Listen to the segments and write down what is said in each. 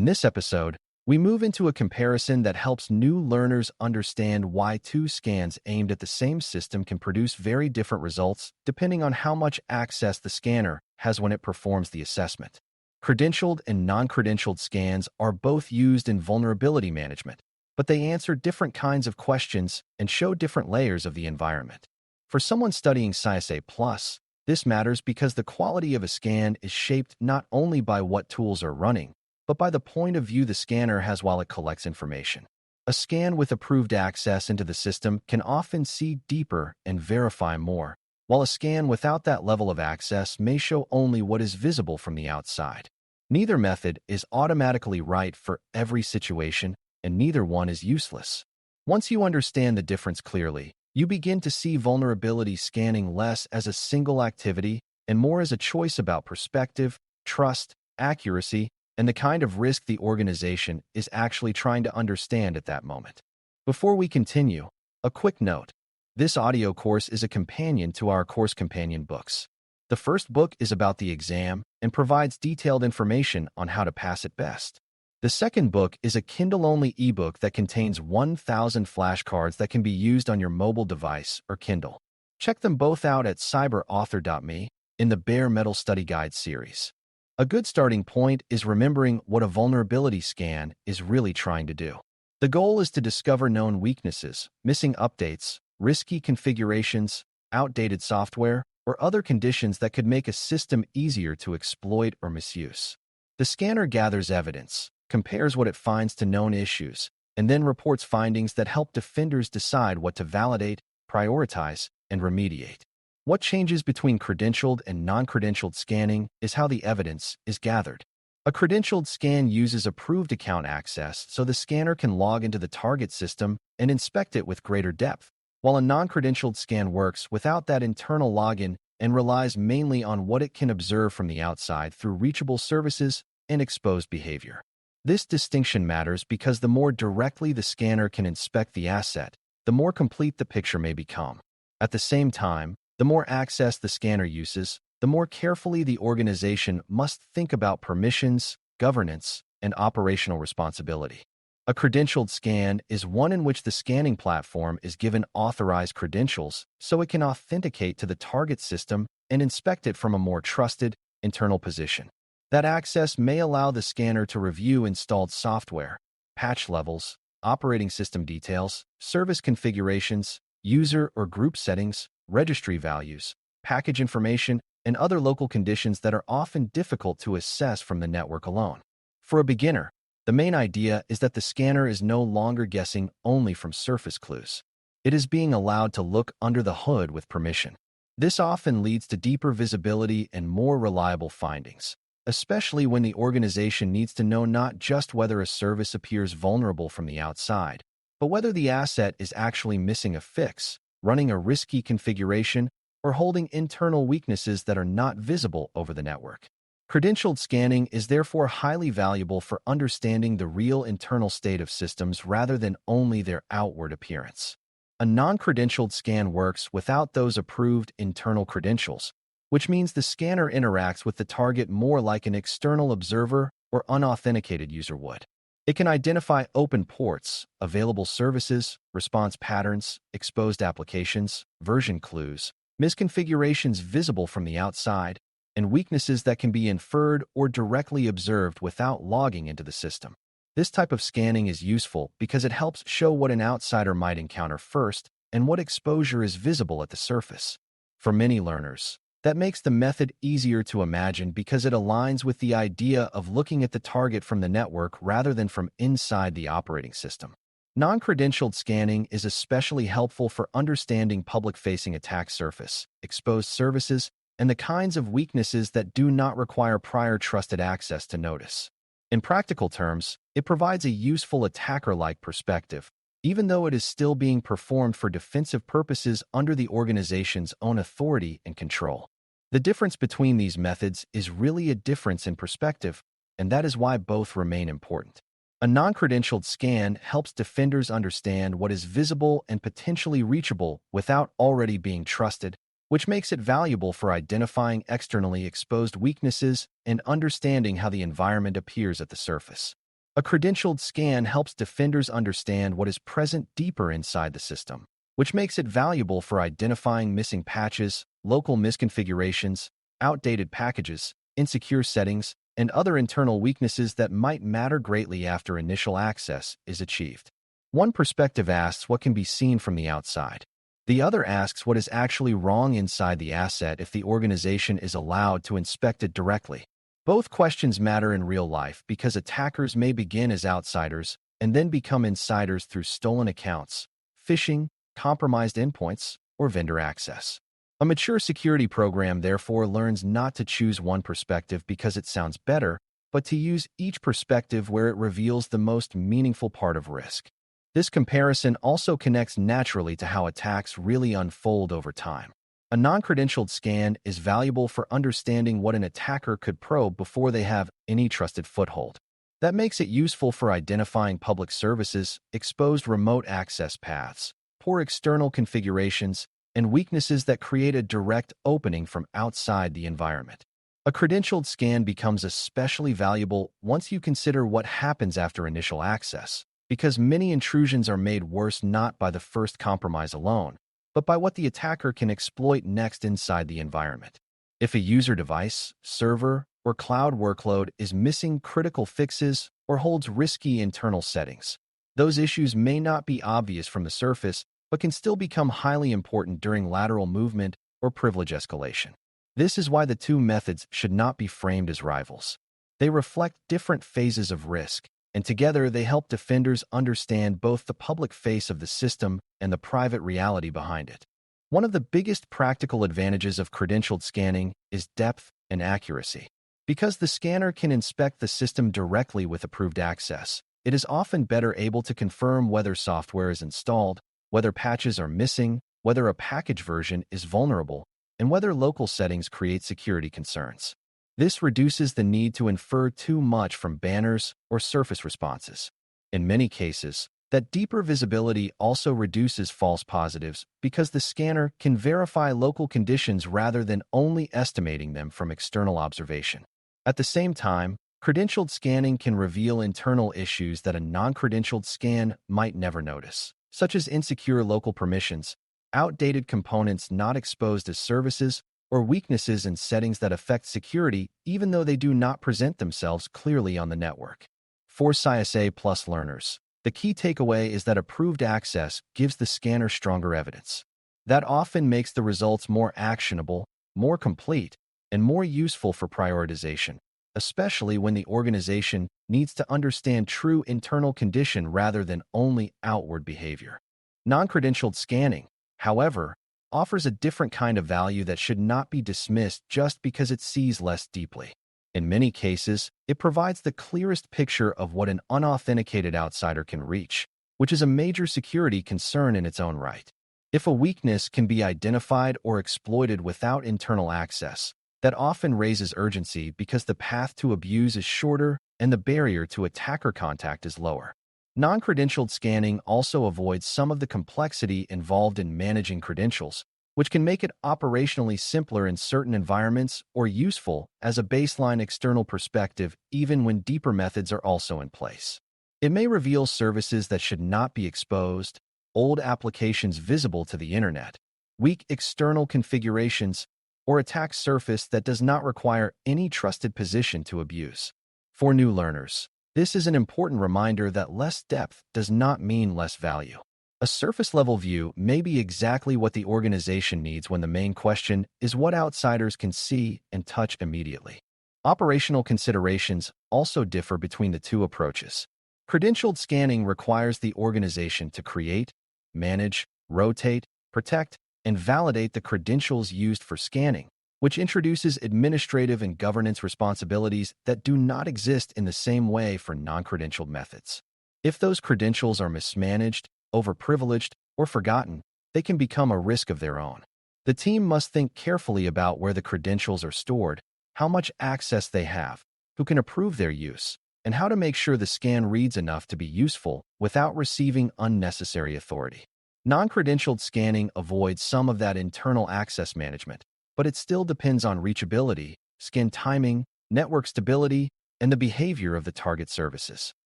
In this episode, we move into a comparison that helps new learners understand why two scans aimed at the same system can produce very different results depending on how much access the scanner has when it performs the assessment. Credentialed and non-credentialed scans are both used in vulnerability management, but they answer different kinds of questions and show different layers of the environment. For someone studying CySA+, this matters because the quality of a scan is shaped not only by what tools are running, but by the point of view the scanner has while it collects information. A scan with approved access into the system can often see deeper and verify more, while a scan without that level of access may show only what is visible from the outside. Neither method is automatically right for every situation, and neither one is useless. Once you understand the difference clearly, you begin to see vulnerability scanning less as a single activity and more as a choice about perspective, trust, accuracy, and the kind of risk the organization is actually trying to understand at that moment. Before we continue, a quick note. This audio course is a companion to our course companion books. The first book is about the exam and provides detailed information on how to pass it best. The second book is a Kindle-only ebook that contains 1,000 flashcards that can be used on your mobile device or Kindle. Check them both out at cyberauthor.me in the Bare Metal Study Guide series. A good starting point is remembering what a vulnerability scan is really trying to do. The goal is to discover known weaknesses, missing updates, risky configurations, outdated software, or other conditions that could make a system easier to exploit or misuse. The scanner gathers evidence, compares what it finds to known issues, and then reports findings that help defenders decide what to validate, prioritize, and remediate. What changes between credentialed and non-credentialed scanning is how the evidence is gathered. A credentialed scan uses approved account access so the scanner can log into the target system and inspect it with greater depth, while a non-credentialed scan works without that internal login and relies mainly on what it can observe from the outside through reachable services and exposed behavior. This distinction matters because the more directly the scanner can inspect the asset, the more complete the picture may become. At the same time, the more access the scanner uses, the more carefully the organization must think about permissions, governance, and operational responsibility. A credentialed scan is one in which the scanning platform is given authorized credentials so it can authenticate to the target system and inspect it from a more trusted, internal position. That access may allow the scanner to review installed software, patch levels, operating system details, service configurations, user or group settings, registry values, package information, and other local conditions that are often difficult to assess from the network alone. For a beginner, the main idea is that the scanner is no longer guessing only from surface clues. It is being allowed to look under the hood with permission. This often leads to deeper visibility and more reliable findings, especially when the organization needs to know not just whether a service appears vulnerable from the outside, but whether the asset is actually missing a fix, running a risky configuration, or holding internal weaknesses that are not visible over the network. Credentialed scanning is therefore highly valuable for understanding the real internal state of systems rather than only their outward appearance. A non-credentialed scan works without those approved internal credentials, which means the scanner interacts with the target more like an external observer or unauthenticated user would. It can identify open ports, available services, response patterns, exposed applications, version clues, misconfigurations visible from the outside, and weaknesses that can be inferred or directly observed without logging into the system. This type of scanning is useful because it helps show what an outsider might encounter first and what exposure is visible at the surface. For many learners, that makes the method easier to imagine because it aligns with the idea of looking at the target from the network rather than from inside the operating system. Non-credentialed scanning is especially helpful for understanding public-facing attack surface, exposed services, and the kinds of weaknesses that do not require prior trusted access to notice. In practical terms, it provides a useful attacker-like perspective, even though it is still being performed for defensive purposes under the organization's own authority and control. The difference between these methods is really a difference in perspective, and that is why both remain important. A non-credentialed scan helps defenders understand what is visible and potentially reachable without already being trusted, which makes it valuable for identifying externally exposed weaknesses and understanding how the environment appears at the surface. A credentialed scan helps defenders understand what is present deeper inside the system, which makes it valuable for identifying missing patches, local misconfigurations, outdated packages, insecure settings, and other internal weaknesses that might matter greatly after initial access is achieved. One perspective asks what can be seen from the outside. The other asks what is actually wrong inside the asset if the organization is allowed to inspect it directly. Both questions matter in real life because attackers may begin as outsiders and then become insiders through stolen accounts, phishing, compromised endpoints, or vendor access. A mature security program therefore learns not to choose one perspective because it sounds better, but to use each perspective where it reveals the most meaningful part of risk. This comparison also connects naturally to how attacks really unfold over time. A non-credentialed scan is valuable for understanding what an attacker could probe before they have any trusted foothold. That makes it useful for identifying public services, exposed remote access paths, poor external configurations, and weaknesses that create a direct opening from outside the environment. A credentialed scan becomes especially valuable once you consider what happens after initial access, because many intrusions are made worse not by the first compromise alone, but by what the attacker can exploit next inside the environment. If a user device, server, or cloud workload is missing critical fixes or holds risky internal settings, those issues may not be obvious from the surface, but can still become highly important during lateral movement or privilege escalation. This is why the two methods should not be framed as rivals. They reflect different phases of risk, and together they help defenders understand both the public face of the system and the private reality behind it. One of the biggest practical advantages of credentialed scanning is depth and accuracy. Because the scanner can inspect the system directly with approved access, it is often better able to confirm whether software is installed, whether patches are missing, whether a package version is vulnerable, and whether local settings create security concerns. This reduces the need to infer too much from banners or surface responses. In many cases, that deeper visibility also reduces false positives because the scanner can verify local conditions rather than only estimating them from external observation. At the same time, credentialed scanning can reveal internal issues that a non-credentialed scan might never notice, such as insecure local permissions, outdated components not exposed as services, or weaknesses in settings that affect security even though they do not present themselves clearly on the network. For CySA Plus learners, the key takeaway is that approved access gives the scanner stronger evidence. That often makes the results more actionable, more complete, and more useful for prioritization, especially when the organization needs to understand true internal condition rather than only outward behavior. Non-credentialed scanning, however, offers a different kind of value that should not be dismissed just because it sees less deeply. In many cases, it provides the clearest picture of what an unauthenticated outsider can reach, which is a major security concern in its own right. If a weakness can be identified or exploited without internal access, that often raises urgency because the path to abuse is shorter and the barrier to attacker contact is lower. Non-credentialed scanning also avoids some of the complexity involved in managing credentials, which can make it operationally simpler in certain environments or useful as a baseline external perspective even when deeper methods are also in place. It may reveal services that should not be exposed, old applications visible to the internet, weak external configurations, or attack surface that does not require any trusted position to abuse. For new learners, this is an important reminder that less depth does not mean less value. A surface-level view may be exactly what the organization needs when the main question is what outsiders can see and touch immediately. Operational considerations also differ between the two approaches. Credentialed scanning requires the organization to create, manage, rotate, protect, and validate the credentials used for scanning, which introduces administrative and governance responsibilities that do not exist in the same way for non-credentialed methods. If those credentials are mismanaged, overprivileged, or forgotten, they can become a risk of their own. The team must think carefully about where the credentials are stored, how much access they have, who can approve their use, and how to make sure the scan reads enough to be useful without receiving unnecessary authority. Non-credentialed scanning avoids some of that internal access management, but it still depends on reachability, scan timing, network stability, and the behavior of the target services.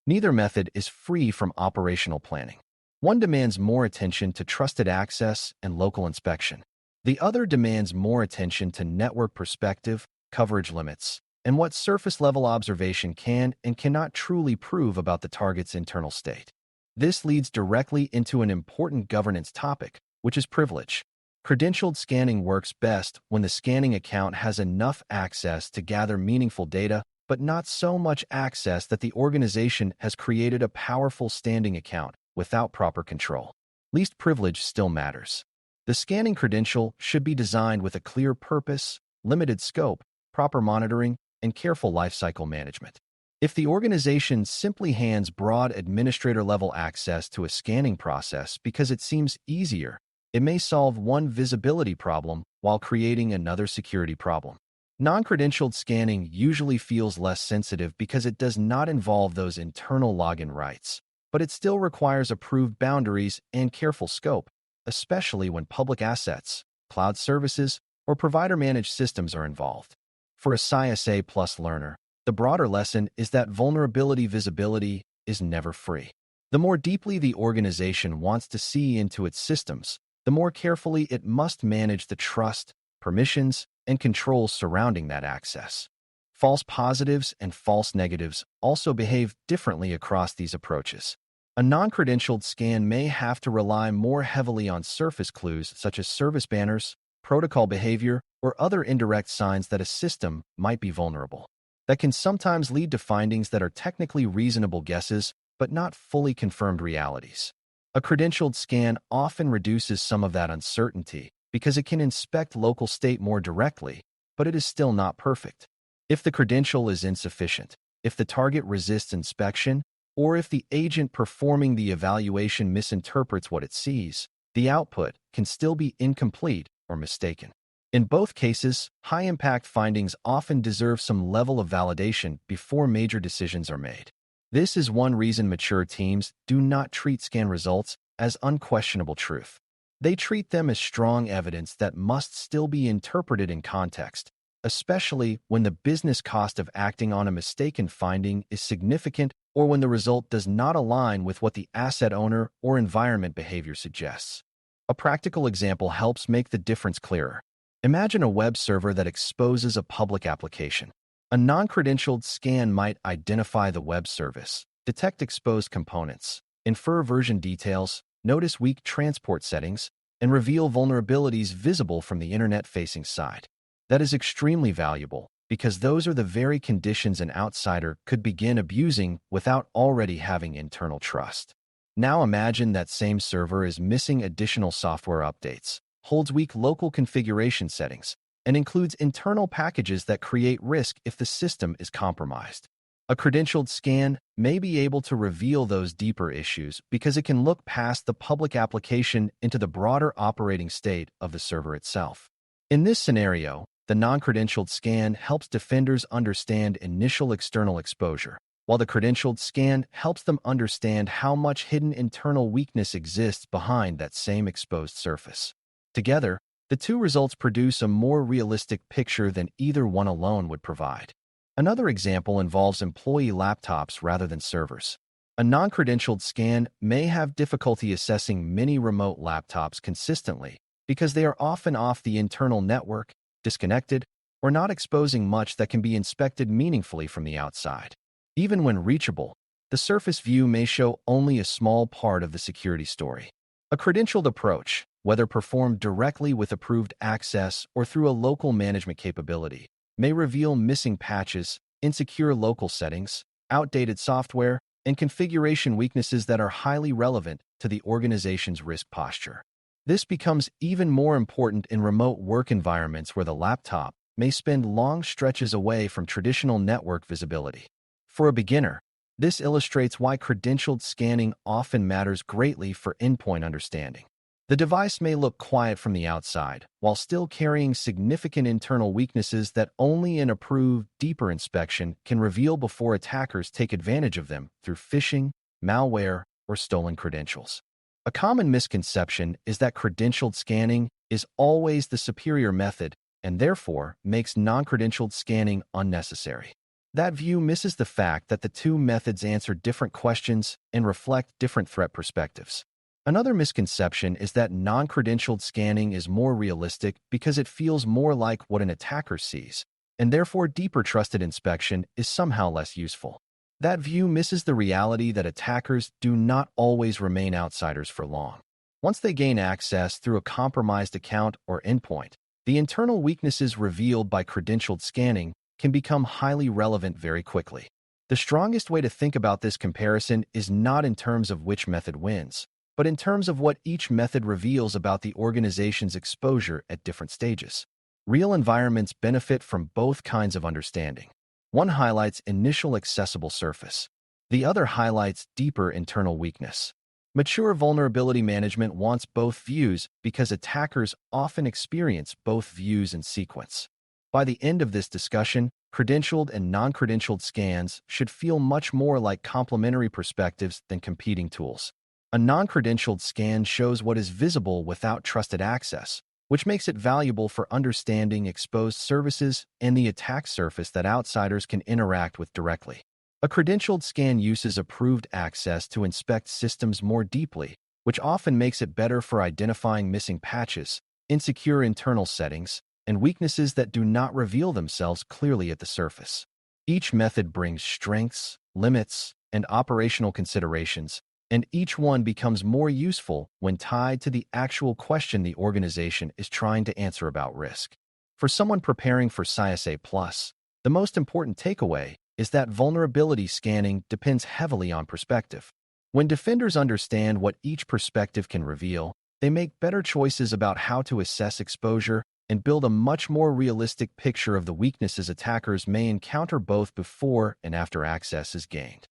Neither method is free from operational planning. One demands more attention to trusted access and local inspection. The other demands more attention to network perspective, coverage limits, and what surface-level observation can and cannot truly prove about the target's internal state. This leads directly into an important governance topic, which is privilege. Credentialed scanning works best when the scanning account has enough access to gather meaningful data, but not so much access that the organization has created a powerful standing account without proper control. Least privilege still matters. The scanning credential should be designed with a clear purpose, limited scope, proper monitoring, and careful lifecycle management. If the organization simply hands broad administrator-level access to a scanning process because it seems easier, it may solve one visibility problem while creating another security problem. Non-credentialed scanning usually feels less sensitive because it does not involve those internal login rights, but it still requires approved boundaries and careful scope, especially when public assets, cloud services, or provider-managed systems are involved. For a CySA Plus learner, the broader lesson is that vulnerability visibility is never free. The more deeply the organization wants to see into its systems, the more carefully it must manage the trust, permissions, and controls surrounding that access. False positives and false negatives also behave differently across these approaches. A non-credentialed scan may have to rely more heavily on surface clues such as service banners, protocol behavior, or other indirect signs that a system might be vulnerable. That can sometimes lead to findings that are technically reasonable guesses, but not fully confirmed realities. A credentialed scan often reduces some of that uncertainty because it can inspect local state more directly, but it is still not perfect. If the credential is insufficient, if the target resists inspection, or if the agent performing the evaluation misinterprets what it sees, the output can still be incomplete or mistaken. In both cases, high-impact findings often deserve some level of validation before major decisions are made. This is one reason mature teams do not treat scan results as unquestionable truth. They treat them as strong evidence that must still be interpreted in context, especially when the business cost of acting on a mistaken finding is significant or when the result does not align with what the asset owner or environment behavior suggests. A practical example helps make the difference clearer. Imagine a web server that exposes a public application. A non-credentialed scan might identify the web service, detect exposed components, infer version details, notice weak transport settings, and reveal vulnerabilities visible from the internet-facing side. That is extremely valuable because those are the very conditions an outsider could begin abusing without already having internal trust. Now imagine that same server is missing additional software updates, holds weak local configuration settings, and includes internal packages that create risk if the system is compromised. A credentialed scan may be able to reveal those deeper issues because it can look past the public application into the broader operating state of the server itself. In this scenario, the non-credentialed scan helps defenders understand initial external exposure, while the credentialed scan helps them understand how much hidden internal weakness exists behind that same exposed surface. Together, the two results produce a more realistic picture than either one alone would provide. Another example involves employee laptops rather than servers. A non-credentialed scan may have difficulty assessing many remote laptops consistently because they are often off the internal network, disconnected, or not exposing much that can be inspected meaningfully from the outside. Even when reachable, the surface view may show only a small part of the security story. A credentialed approach, whether performed directly with approved access or through a local management capability, may reveal missing patches, insecure local settings, outdated software, and configuration weaknesses that are highly relevant to the organization's risk posture. This becomes even more important in remote work environments where the laptop may spend long stretches away from traditional network visibility. For a beginner, this illustrates why credentialed scanning often matters greatly for endpoint understanding. The device may look quiet from the outside, while still carrying significant internal weaknesses that only an approved, deeper inspection can reveal before attackers take advantage of them through phishing, malware, or stolen credentials. A common misconception is that credentialed scanning is always the superior method and therefore makes non-credentialed scanning unnecessary. That view misses the fact that the two methods answer different questions and reflect different threat perspectives. Another misconception is that non-credentialed scanning is more realistic because it feels more like what an attacker sees, and therefore deeper trusted inspection is somehow less useful. That view misses the reality that attackers do not always remain outsiders for long. Once they gain access through a compromised account or endpoint, the internal weaknesses revealed by credentialed scanning can become highly relevant very quickly. The strongest way to think about this comparison is not in terms of which method wins, but in terms of what each method reveals about the organization's exposure at different stages. Real environments benefit from both kinds of understanding. One highlights initial accessible surface. The other highlights deeper internal weakness. Mature vulnerability management wants both views because attackers often experience both views in sequence. By the end of this discussion, credentialed and non-credentialed scans should feel much more like complementary perspectives than competing tools. A non-credentialed scan shows what is visible without trusted access, which makes it valuable for understanding exposed services and the attack surface that outsiders can interact with directly. A credentialed scan uses approved access to inspect systems more deeply, which often makes it better for identifying missing patches, insecure internal settings, and weaknesses that do not reveal themselves clearly at the surface. Each method brings strengths, limits, and operational considerations, and each one becomes more useful when tied to the actual question the organization is trying to answer about risk. For someone preparing for CySA+, the most important takeaway is that vulnerability scanning depends heavily on perspective. When defenders understand what each perspective can reveal, they make better choices about how to assess exposure and build a much more realistic picture of the weaknesses attackers may encounter both before and after access is gained.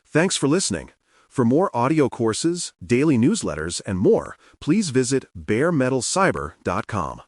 Thanks for listening. For more audio courses, daily newsletters, and more, please visit baremetalcyber.com.